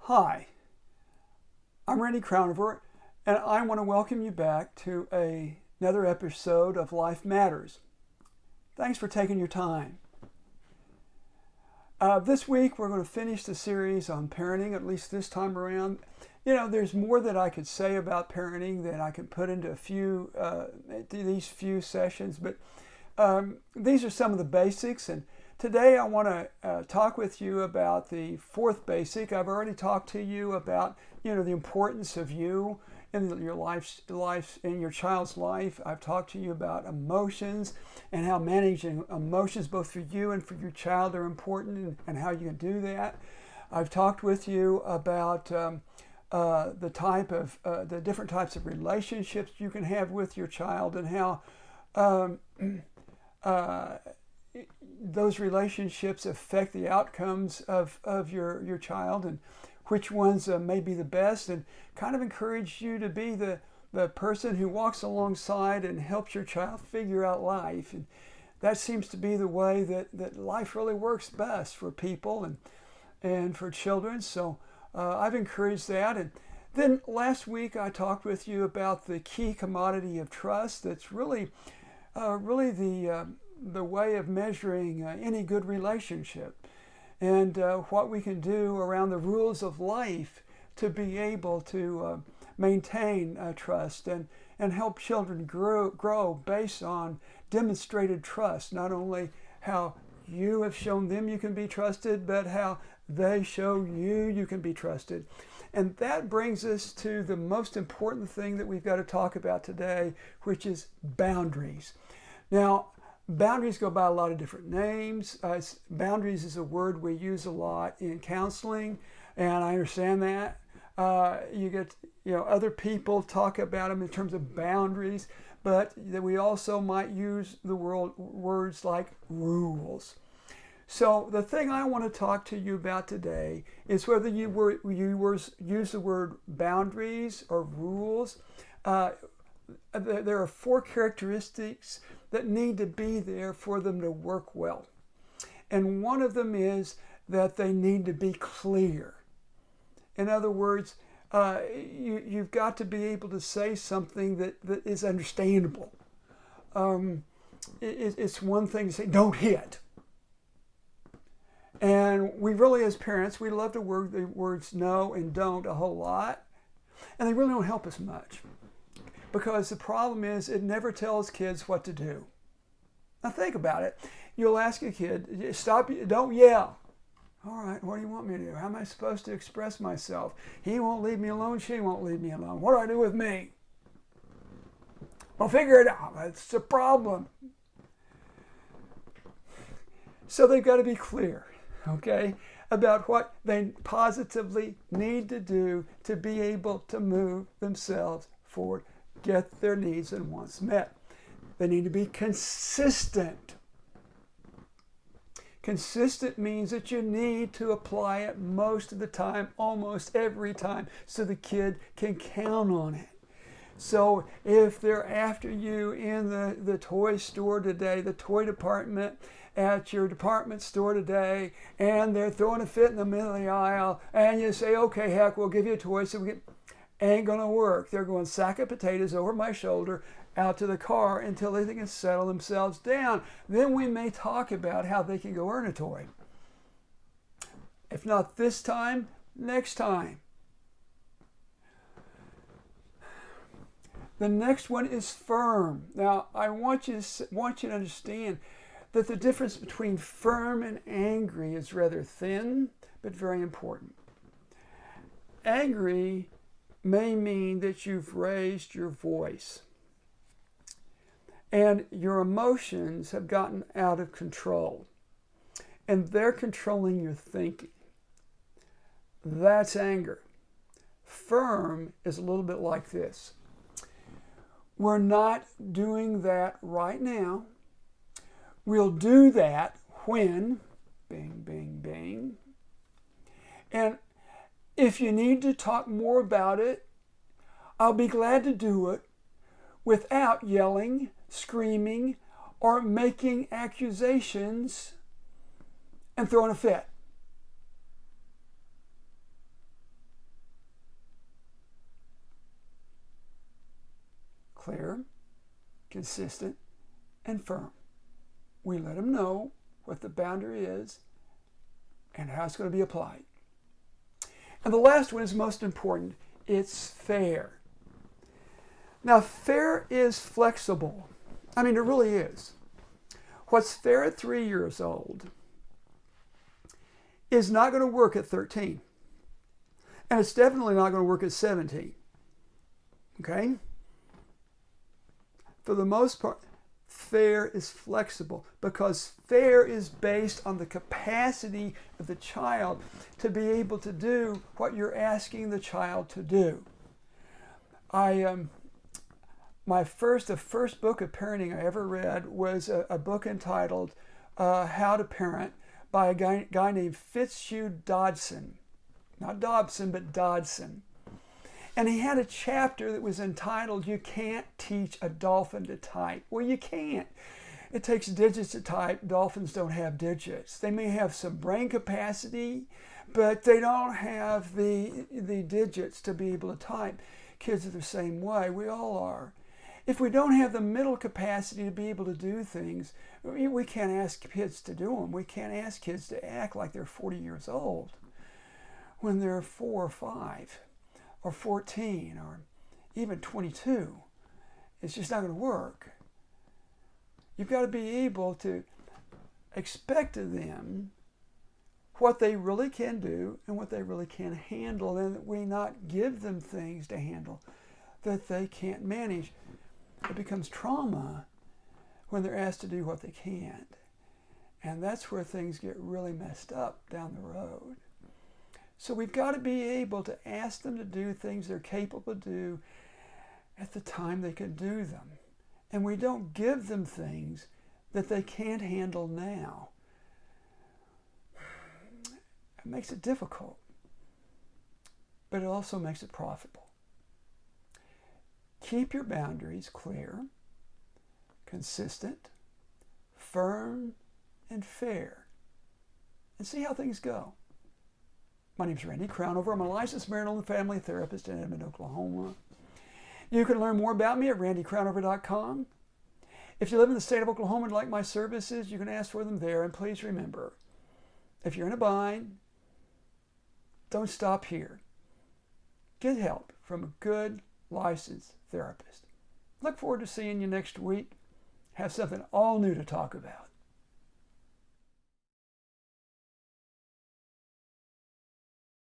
Hi, I'm Randy Crowniver, and I want to welcome you back to another episode of Life Matters. Thanks for taking your time. This week we're going to finish the series on parenting, at least this time around. There's more that I could say about parenting than I can put into these few sessions, but these are some of the basics, and today I want to talk with you about the fourth basic. I've already talked to you about the importance of you in your in your child's life. I've talked to you about emotions and how managing emotions both for you and for your child are important, and how you can do that. I've talked with you about the different types of relationships you can have with your child, and how those relationships affect the outcomes of your child, and which ones may be the best, and kind of encourage you to be the person who walks alongside and helps your child figure out life. And that seems to be the way that life really works best for people and for children. So I've encouraged that. And then last week I talked with you about the key commodity of trust. That's really the way of measuring any good relationship, and what we can do around the rules of life to be able to maintain trust and help children grow based on demonstrated trust. Not only how you have shown them you can be trusted, but how they show you can be trusted. And that brings us to the most important thing that we've got to talk about today, which is boundaries. Now, boundaries go by a lot of different names. Boundaries is a word we use a lot in counseling, and I understand that. You get, other people talk about them in terms of boundaries, but that we also might use the words like rules. So the thing I want to talk to you about today is whether you use the word boundaries or rules. There are four characteristics that need to be there for them to work well. And one of them is that they need to be clear. In other words, you've got to be able to say something that is understandable. It's one thing to say, don't hit. And we really, as parents, we love the words no and don't a whole lot. And they really don't help us much. Because the problem is, it never tells kids what to do. Now think about it. You'll ask a kid, stop, don't yell. All right, what do you want me to do? How am I supposed to express myself? He won't leave me alone, she won't leave me alone. What do I do with me? Well, figure it out. That's the problem. So they've got to be clear, okay, about what they positively need to do to be able to move themselves forward, get their needs and wants met. They need to be consistent. Consistent means that you need to apply it most of the time, almost every time, so the kid can count on it. So if they're after you in the toy store today, the toy department at your department store today, and they're throwing a fit in the middle of the aisle, and you say, okay, heck, we'll give you a toy, ain't gonna work. They're going sack of potatoes over my shoulder out to the car until they can settle themselves down. Then we may talk about how they can go earn a toy. If not this time, next time. The next one is firm. Now, I want you to understand that the difference between firm and angry is rather thin, but very important. Angry may mean that you've raised your voice and your emotions have gotten out of control and they're controlling your thinking. That's anger. Firm is a little bit like this. We're not doing that right now. We'll do that when, bing, bing, bing. And if you need to talk more about it, I'll be glad to do it without yelling, screaming, or making accusations and throwing a fit. clear, consistent, and firm. We let them know what the boundary is and how it's going to be applied. And the last one is most important. It's fair. Now, fair is flexible. I mean, it really is. What's fair at 3 years old is not going to work at 13. And it's definitely not going to work at 17. Okay? For the most part, fair is flexible because fair is based on the capacity of the child to be able to do what you're asking the child to do. The first book of parenting I ever read was a book entitled How to Parent by a guy named Fitzhugh Dodson. Not Dobson, but Dodson. And he had a chapter that was entitled, You Can't Teach a Dolphin to Type. Well, you can't. It takes digits to type. Dolphins don't have digits. They may have some brain capacity, but they don't have the digits to be able to type. Kids are the same way. We all are. If we don't have the mental capacity to be able to do things, we can't ask kids to do them. We can't ask kids to act like they're 40 years old when they're 4 or 5 or 14 or even 22. It's just not going to work. You've got to be able to expect of them what they really can do and what they really can handle, and that we not give them things to handle that they can't manage. It becomes trauma when they're asked to do what they can't. And that's where things get really messed up down the road. So we've got to be able to ask them to do things they're capable to do at the time they can do them. And we don't give them things that they can't handle now. It makes it difficult, but it also makes it profitable. Keep your boundaries clear, consistent, firm, and fair, and see how things go. My name is Randy Crownover. I'm a licensed marital and family therapist in Edmond, Oklahoma. You can learn more about me at randycrownover.com. If you live in the state of Oklahoma and like my services, you can ask for them there. And please remember, if you're in a bind, don't stop here. Get help from a good, licensed therapist. Look forward to seeing you next week. Have something all new to talk about.